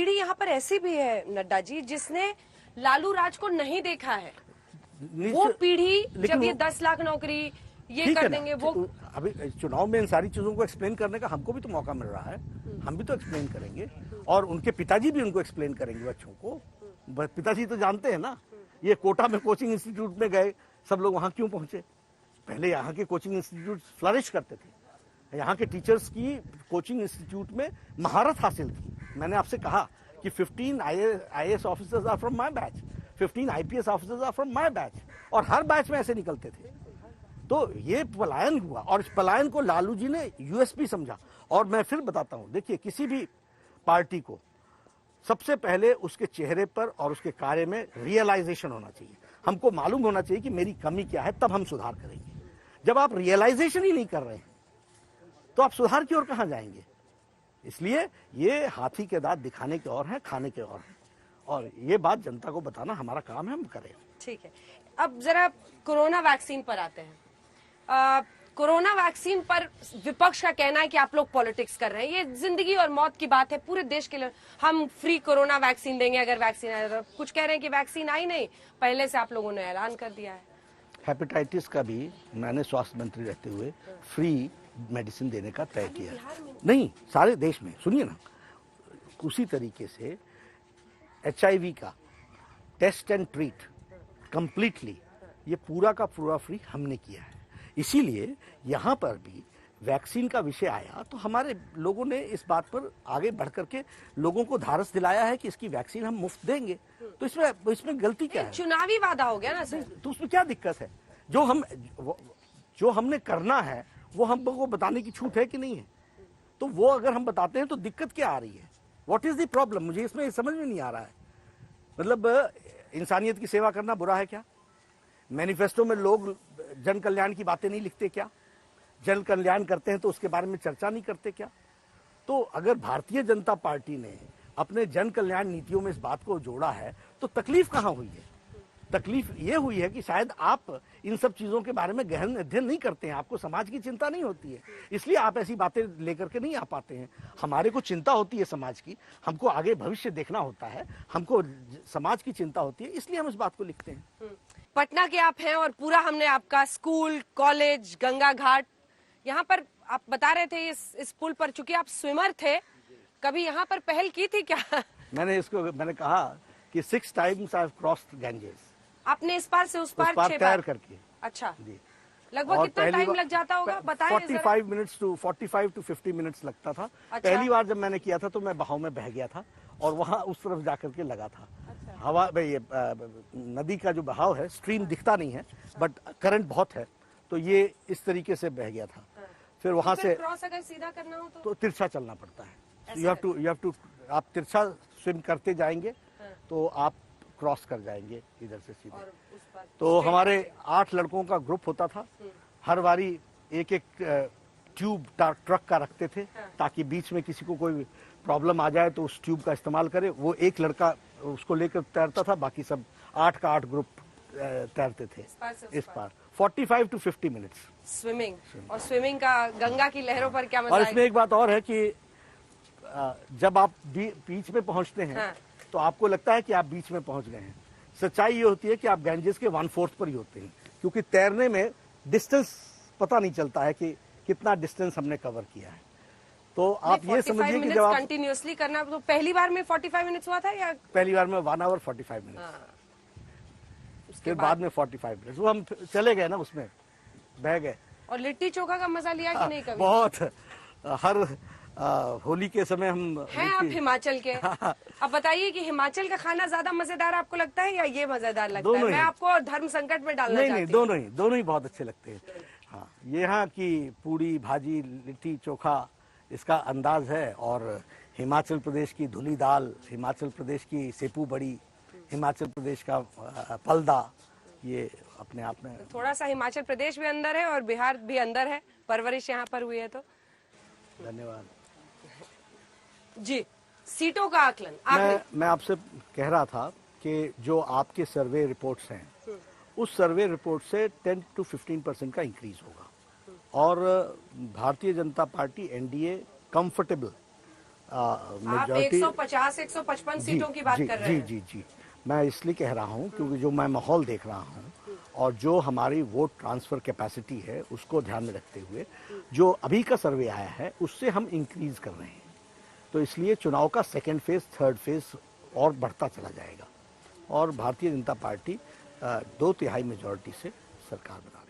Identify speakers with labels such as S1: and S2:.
S1: पीढ़ी यहाँ पर ऐसी भी है नड्डा जी जिसने लालू राज को नहीं देखा है। वो पीढ़ी जब ये 10 लाख नौकरी ये कर देंगे, वो
S2: अभी चुनाव में इन सारी चीजों को एक्सप्लेन करने का हमको भी तो मौका मिल रहा है, हम भी तो एक्सप्लेन करेंगे और उनके पिताजी भी उनको एक्सप्लेन करेंगे बच्चों को। पिताजी तो जानते हैं ना, ये कोटा में कोचिंग इंस्टीट्यूट में गए सब लोग, वहां क्यों पहुंचे? पहले यहाँ के कोचिंग इंस्टीट्यूट फ्लरिश करते थे, यहाँ के टीचर्स की कोचिंग इंस्टीट्यूट में महारत हासिल थी। मैंने आपसे कहा कि 15 IAS officers are from my batch, 15 IPS officers are from my batch, और हर बैच में ऐसे निकलते थे। तो ये पलायन हुआ और इस पलायन को लालू जी ने USP समझा। और मैं फिर बताता हूं, देखिए किसी भी पार्टी को सबसे पहले उसके चेहरे पर और उसके कार्य में रियलाइजेशन होना चाहिए। हमको मालूम होना चाहिए कि मेरी कमी क्या है, तब हम सुधार करेंगे। जब आप रियलाइजेशन ही नहीं कर रहे हैं तो आप सुधार की ओर कहां जाएंगे? इसलिए ये हाथी के दांत दिखाने के और हैं, खाने के और हैं, और ये बात जनता को बताना हमारा काम है, हम करें।
S1: ठीक है, अब जरा कोरोना वैक्सीन पर आते हैं। कोरोना वैक्सीन पर विपक्ष का कहना है कि आप लोग पॉलिटिक्स कर रहे हैं। ये जिंदगी और मौत की बात है पूरे देश के लिए। हम फ्री कोरोना वैक्सीन देंगे अगर वैक्सीन आए तो। कुछ कह रहे हैं कि वैक्सीन आई नहीं, पहले से आप लोगों ने ऐलान कर दिया है।
S2: हेपेटाइटिस का भी मैंने स्वास्थ्य मंत्री रहते हुए फ्री मेडिसिन देने का तय किया। नहीं, सारे देश में। सुनिए ना, उसी तरीके से HIV का टेस्ट एंड ट्रीट कंप्लीटली, ये पूरा का पूरा फ्री हमने किया है। इसीलिए यहाँ पर भी वैक्सीन का विषय आया तो हमारे लोगों ने इस बात पर आगे बढ़ करके लोगों को धारस दिलाया है कि इसकी वैक्सीन हम मुफ्त देंगे। तो इसमें गलती क्या है?
S1: चुनावी वादा हो गया ना सर,
S2: तो उसमें क्या दिक्कत है? जो हमने करना है वो हमको बताने की छूट है कि नहीं है? तो वो अगर हम बताते हैं तो दिक्कत क्या आ रही है? What is the problem? मुझे इसमें समझ में नहीं आ रहा है। मतलब इंसानियत की सेवा करना बुरा है क्या? मैनिफेस्टो में लोग जन कल्याण की बातें नहीं लिखते क्या? जन कल्याण करते हैं तो उसके बारे में चर्चा नहीं करते क्या? तो अगर भारतीय जनता पार्टी ने अपने जन कल्याण नीतियों में इस बात को जोड़ा है तो तकलीफ कहां हुई है? तकलीफ ये हुई है कि शायद आप इन सब चीजों के बारे में गहन अध्ययन नहीं करते हैं, आपको समाज की चिंता नहीं होती है, इसलिए आप ऐसी बातें लेकर के नहीं आ पाते हैं। हमारे को चिंता होती है समाज की, हमको आगे भविष्य देखना होता है, हमको समाज की चिंता होती है, इसलिए हम इस बात को लिखते हैं।
S1: पटना के आप हैं और पूरा हमने आपका स्कूल, कॉलेज, गंगा घाट, यहाँ पर आप बता रहे थे इस पुल पर, चूंकि आप स्विमर थे, कभी यहाँ पर पहल की थी क्या?
S2: मैंने कहा कि 6 times I have crossed Ganges.
S1: आपने इस पार से उस पार 6
S2: तैर करके।
S1: अच्छा जी। लगभग कितना टाइम लग जाता होगा बताएं?
S2: 45 to 50 मिनट्स लगता था। अच्छा। पहली बार जब मैंने किया था तो मैं बहाव में बह गया था और वहां उस तरफ जाकर के लगा था। अच्छा। हवा ये नदी का जो बहाव है, स्ट्रीम दिखता नहीं है बट करंट बहुत है, तो ये इस तरीके से बह गया था। फिर वहां से
S1: क्रॉस अगर सीधा करना हो तो
S2: तिरछा चलना पड़ता है। यू हैव टू आप तिरछा स्विम करते जाएंगे तो आप क्रॉस कर जाएंगे इधर से सीधे। तो हमारे 8 लड़कों का ग्रुप होता था, हर बारी एक ट्यूब ट्रक का रखते थे ताकि बीच में किसी को कोई प्रॉब्लम आ जाए तो उस ट्यूब का इस्तेमाल करे। वो एक लड़का उसको लेकर तैरता था, बाकी सब 8 का 8 ग्रुप तैरते थे इस पार। 45 to 50 मिनट्स
S1: स्विमिंग। और स्विमिंग का गंगा की लहरों पर क्या मजा?
S2: और इसमें एक बात और है कि जब आप बीच में पहुंचते हैं तो आपको लगता है कि आप बीच में पहुंच गए हैं। सच्चाई ये होती है कि आप गैंजेस के 1/4 पर ही होते हैं, क्योंकि तैरने में डिस्टेंस पता नहीं चलता है कि कितना डिस्टेंस हमने कवर किया है। तो आप ये समझिए कि जब आप
S1: कंटिन्यूअसली करना, तो पहली बार में 45 मिनट्स हुआ था या
S2: पहली बार में 1 hour 45 मिनट्स, फिर बाद में 45 मिनट्स। वो हम चले गए ना, उसमें बह गए।
S1: और लिट्टी चोखा का मजा लिया कि नहीं कभी?
S2: बहुत। हर होली के समय हम
S1: हैं आप हिमाचल के। अब बताइए कि हिमाचल का खाना ज्यादा मजेदार आपको लगता है या ये मजेदार लगता है? मैं आपको धर्म संकट में डालना चाहती हूं।
S2: नहीं, दोनों ही बहुत अच्छे लगते हैं। हाँ, यहाँ की पूड़ी भाजी लिट्टी चोखा इसका अंदाज है, और हिमाचल प्रदेश की धुली दाल, हिमाचल प्रदेश की सेपू बड़ी, हिमाचल प्रदेश का फलदा, ये अपने आप में
S1: थोड़ा सा हिमाचल प्रदेश भी अंदर है और बिहार भी अंदर है, परवरिश यहाँ पर हुई है। तो
S2: धन्यवाद
S1: जी। सीटों का आकलन
S2: मैं आपसे कह रहा था कि जो आपके सर्वे रिपोर्ट्स हैं, उस सर्वे रिपोर्ट से 10 to 15% का इंक्रीज होगा, और Bharatiya Janata party NDA comfortable
S1: आप
S2: मेजॉरिटी
S1: 150-155 सीटों की बात कर रहे हैं।
S2: जी मैं इसलिए कह रहा हूँ क्योंकि जो मैं माहौल देख रहा हूँ और जो हमारी वोट ट्रांसफर कैपेसिटी है उसको ध्यान में रखते हुए जो अभी का सर्वे आया है उससे हम इंक्रीज कर रहे हैं। तो इसलिए चुनाव का सेकेंड फेज, थर्ड फेज और बढ़ता चला जाएगा और भारतीय जनता पार्टी 2/3 मेजॉरिटी से सरकार बना